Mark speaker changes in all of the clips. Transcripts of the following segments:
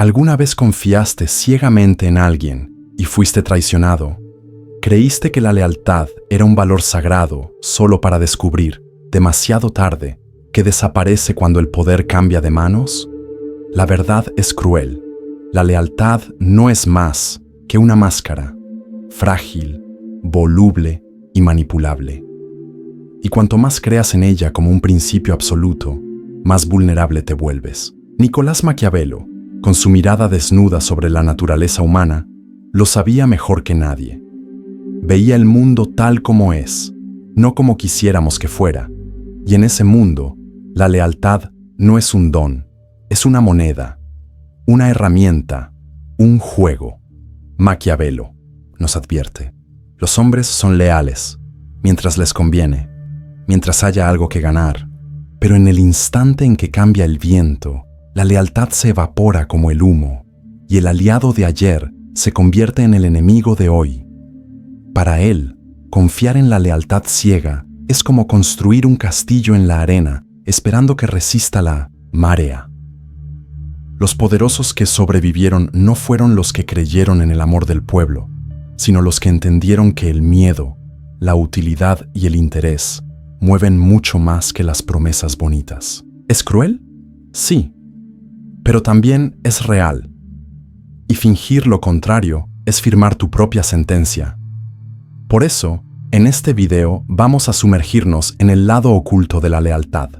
Speaker 1: ¿Alguna vez confiaste ciegamente en alguien y fuiste traicionado? ¿Creíste que la lealtad era un valor sagrado solo para descubrir, demasiado tarde, que desaparece cuando el poder cambia de manos? La verdad es cruel. La lealtad no es más que una máscara, frágil, voluble y manipulable. Y cuanto más creas en ella como un principio absoluto, más vulnerable te vuelves. Nicolás Maquiavelo, con su mirada desnuda sobre la naturaleza humana, lo sabía mejor que nadie. Veía el mundo tal como es, no como quisiéramos que fuera, y en ese mundo, la lealtad no es un don, es una moneda, una herramienta, un juego. Maquiavelo nos advierte: los hombres son leales, mientras les conviene, mientras haya algo que ganar, pero en el instante en que cambia el viento, la lealtad se evapora como el humo, y el aliado de ayer se convierte en el enemigo de hoy. Para él, confiar en la lealtad ciega es como construir un castillo en la arena, esperando que resista la marea. Los poderosos que sobrevivieron no fueron los que creyeron en el amor del pueblo, sino los que entendieron que el miedo, la utilidad y el interés mueven mucho más que las promesas bonitas. ¿Es cruel? Sí, pero también es real. Y fingir lo contrario es firmar tu propia sentencia. Por eso, en este video vamos a sumergirnos en el lado oculto de la lealtad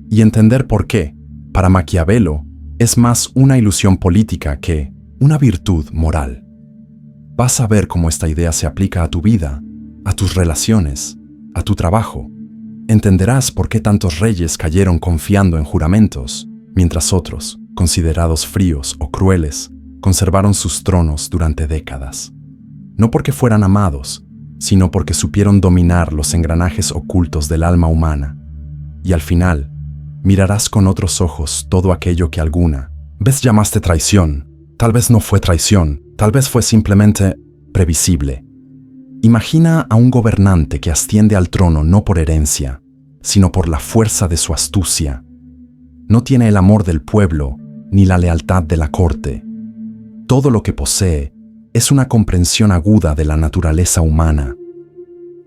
Speaker 1: y entender por qué, para Maquiavelo, es más una ilusión política que una virtud moral. Vas a ver cómo esta idea se aplica a tu vida, a tus relaciones, a tu trabajo. Entenderás por qué tantos reyes cayeron confiando en juramentos, mientras otros, considerados fríos o crueles, conservaron sus tronos durante décadas. No porque fueran amados, sino porque supieron dominar los engranajes ocultos del alma humana. Y al final, mirarás con otros ojos todo aquello que alguna vez llamaste traición. Tal vez no fue traición, tal vez fue simplemente previsible. Imagina a un gobernante que asciende al trono no por herencia, sino por la fuerza de su astucia. No tiene el amor del pueblo ni la lealtad de la corte. Todo lo que posee es una comprensión aguda de la naturaleza humana.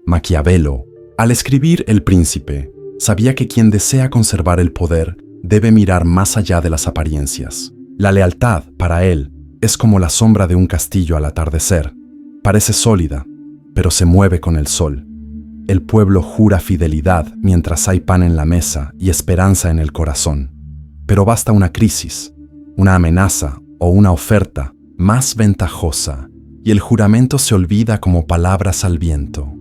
Speaker 1: Maquiavelo, al escribir El Príncipe, sabía que quien desea conservar el poder debe mirar más allá de las apariencias. La lealtad, para él, es como la sombra de un castillo al atardecer. Parece sólida, pero se mueve con el sol. El pueblo jura fidelidad mientras hay pan en la mesa y esperanza en el corazón. Pero basta una crisis, una amenaza o una oferta más ventajosa, y el juramento se olvida como palabras al viento.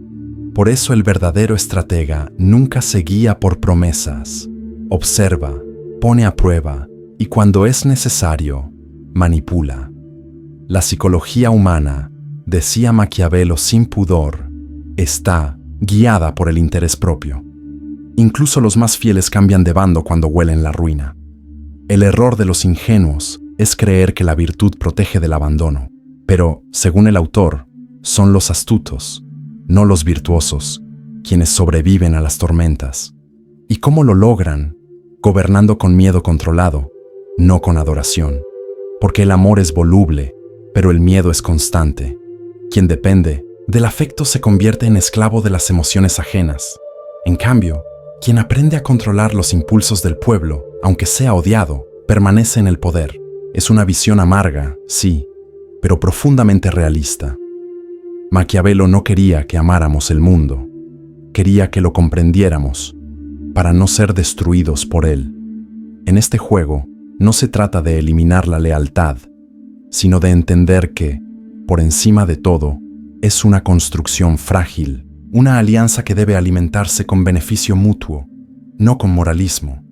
Speaker 1: Por eso el verdadero estratega nunca se guía por promesas. Observa, pone a prueba y cuando es necesario, manipula. La psicología humana, decía Maquiavelo sin pudor, está guiada por el interés propio. Incluso los más fieles cambian de bando cuando huelen la ruina. El error de los ingenuos es creer que la virtud protege del abandono, pero, según el autor, son los astutos, no los virtuosos, quienes sobreviven a las tormentas. ¿Y cómo lo logran? Gobernando con miedo controlado, no con adoración. Porque el amor es voluble, pero el miedo es constante. Quien depende del afecto se convierte en esclavo de las emociones ajenas. En cambio, quien aprende a controlar los impulsos del pueblo, aunque sea odiado, permanece en el poder. Es una visión amarga, sí, pero profundamente realista. Maquiavelo no quería que amáramos el mundo, quería que lo comprendiéramos, para no ser destruidos por él. En este juego, no se trata de eliminar la lealtad, sino de entender que, por encima de todo, es una construcción frágil, una alianza que debe alimentarse con beneficio mutuo, no con moralismo.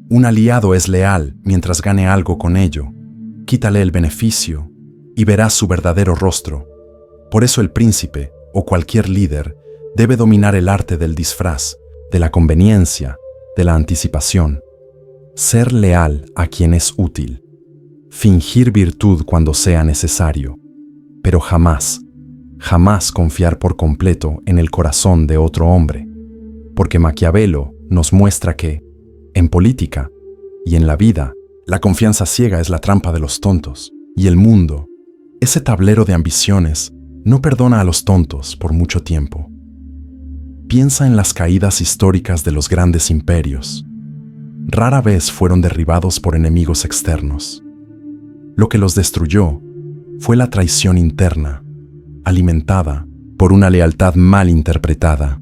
Speaker 1: Un aliado es leal mientras gane algo con ello. Quítale el beneficio y verás su verdadero rostro. Por eso el príncipe, o cualquier líder, debe dominar el arte del disfraz, de la conveniencia, de la anticipación. Ser leal a quien es útil. Fingir virtud cuando sea necesario. Pero jamás, jamás confiar por completo en el corazón de otro hombre. Porque Maquiavelo nos muestra que, en política y en la vida, La confianza ciega es la trampa de los tontos, y el mundo, ese tablero de ambiciones, no perdona a los tontos por mucho tiempo. Piensa en las caídas históricas de los grandes imperios. Rara vez fueron derribados por enemigos externos. Lo que los destruyó fue la traición interna, alimentada por una lealtad mal interpretada.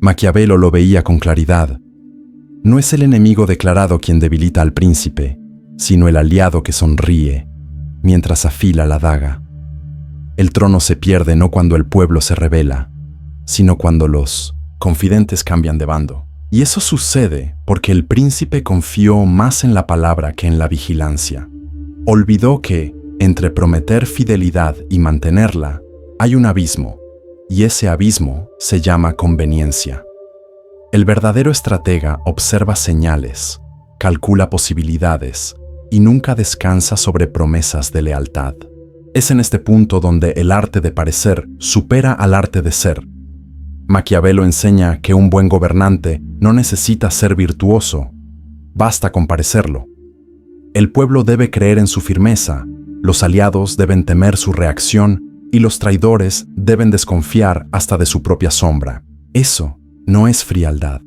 Speaker 1: Maquiavelo lo veía con claridad. No es el enemigo declarado quien debilita al príncipe, sino el aliado que sonríe mientras afila la daga. El trono se pierde no cuando el pueblo se rebela, sino cuando los confidentes cambian de bando. Y eso sucede porque el príncipe confió más en la palabra que en la vigilancia. Olvidó que, entre prometer fidelidad y mantenerla, hay un abismo, y ese abismo se llama conveniencia. El verdadero estratega observa señales, calcula posibilidades y nunca descansa sobre promesas de lealtad. Es en este punto donde el arte de parecer supera al arte de ser. Maquiavelo enseña que un buen gobernante no necesita ser virtuoso, basta con parecerlo. El pueblo debe creer en su firmeza, los aliados deben temer su reacción y los traidores deben desconfiar hasta de su propia sombra. Eso no es frialdad,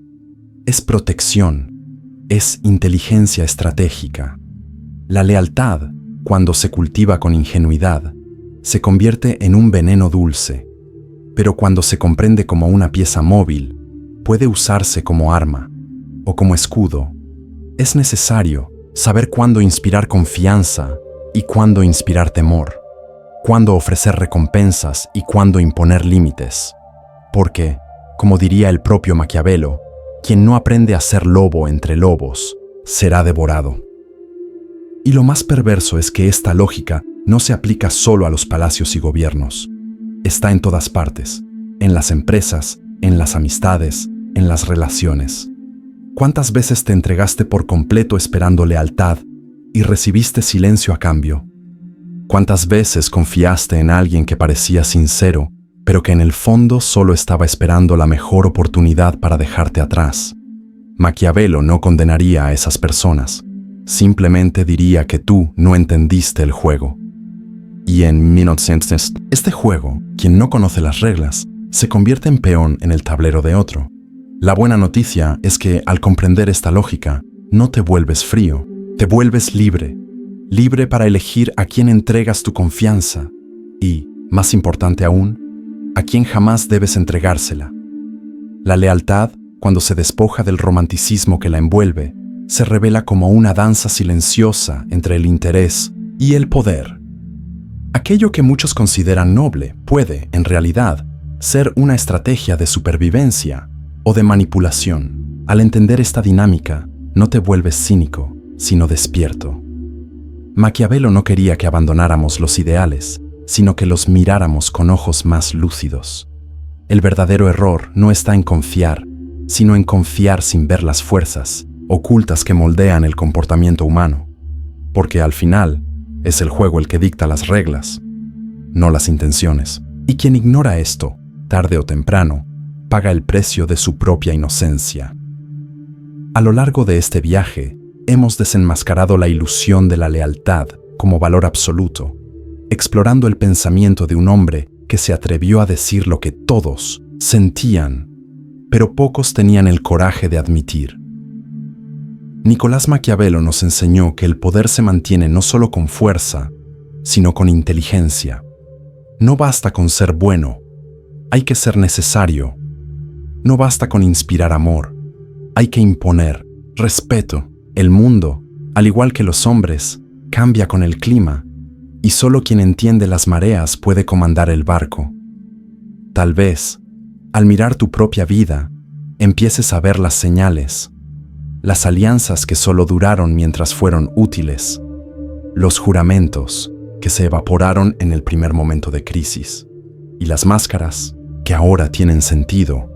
Speaker 1: es protección, es inteligencia estratégica. La lealtad, cuando se cultiva con ingenuidad, se convierte en un veneno dulce, pero cuando se comprende como una pieza móvil, puede usarse como arma o como escudo. Es necesario saber cuándo inspirar confianza y cuándo inspirar temor, cuándo ofrecer recompensas y cuándo imponer límites, porque, como diría el propio Maquiavelo, quien no aprende a ser lobo entre lobos, será devorado. Y lo más perverso es que esta lógica no se aplica solo a los palacios y gobiernos. Está en todas partes, en las empresas, en las amistades, en las relaciones. ¿Cuántas veces te entregaste por completo esperando lealtad y recibiste silencio a cambio? ¿Cuántas veces confiaste en alguien que parecía sincero, pero que en el fondo solo estaba esperando la mejor oportunidad para dejarte atrás? Maquiavelo no condenaría a esas personas, simplemente diría que tú no entendiste el juego. Y en 1900, este juego, quien no conoce las reglas, se convierte en peón en el tablero de otro. La buena noticia es que al comprender esta lógica, no te vuelves frío, te vuelves libre, libre para elegir a quién entregas tu confianza y, más importante aún, a quién jamás debes entregársela. La lealtad, cuando se despoja del romanticismo que la envuelve, se revela como una danza silenciosa entre el interés y el poder. Aquello que muchos consideran noble puede, en realidad, ser una estrategia de supervivencia o de manipulación. Al entender esta dinámica, no te vuelves cínico, sino despierto. Maquiavelo no quería que abandonáramos los ideales, sino que los miráramos con ojos más lúcidos. El verdadero error no está en confiar, sino en confiar sin ver las fuerzas ocultas que moldean el comportamiento humano, porque al final es el juego el que dicta las reglas, no las intenciones. Y quien ignora esto, tarde o temprano, paga el precio de su propia inocencia. A lo largo de este viaje, hemos desenmascarado la ilusión de la lealtad como valor absoluto, explorando el pensamiento de un hombre que se atrevió a decir lo que todos sentían, pero pocos tenían el coraje de admitir. Nicolás Maquiavelo nos enseñó que el poder se mantiene no solo con fuerza, sino con inteligencia. No basta con ser bueno, hay que ser necesario. No basta con inspirar amor, hay que imponer respeto. El mundo, al igual que los hombres, cambia con el clima, y solo quien entiende las mareas puede comandar el barco. Tal vez, al mirar tu propia vida, empieces a ver las señales, las alianzas que solo duraron mientras fueron útiles, los juramentos que se evaporaron en el primer momento de crisis, y las máscaras que ahora tienen sentido.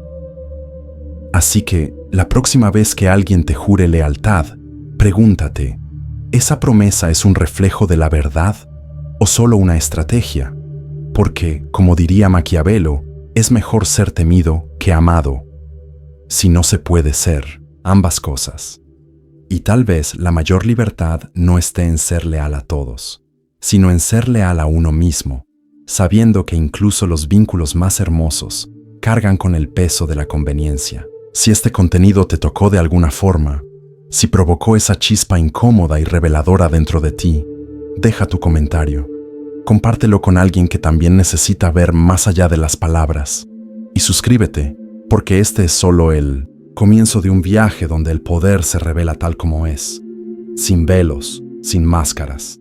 Speaker 1: Así que, la próxima vez que alguien te jure lealtad, pregúntate, ¿esa promesa es un reflejo de la verdad o solo una estrategia? Porque, como diría Maquiavelo, es mejor ser temido que amado. Si no se puede ser ambas cosas. Y tal vez la mayor libertad no esté en ser leal a todos, sino en ser leal a uno mismo, sabiendo que incluso los vínculos más hermosos cargan con el peso de la conveniencia. Si este contenido te tocó de alguna forma, si provocó esa chispa incómoda y reveladora dentro de ti, deja tu comentario. Compártelo con alguien que también necesita ver más allá de las palabras. Y suscríbete, porque este es solo el comienzo de un viaje donde el poder se revela tal como es, sin velos, sin máscaras.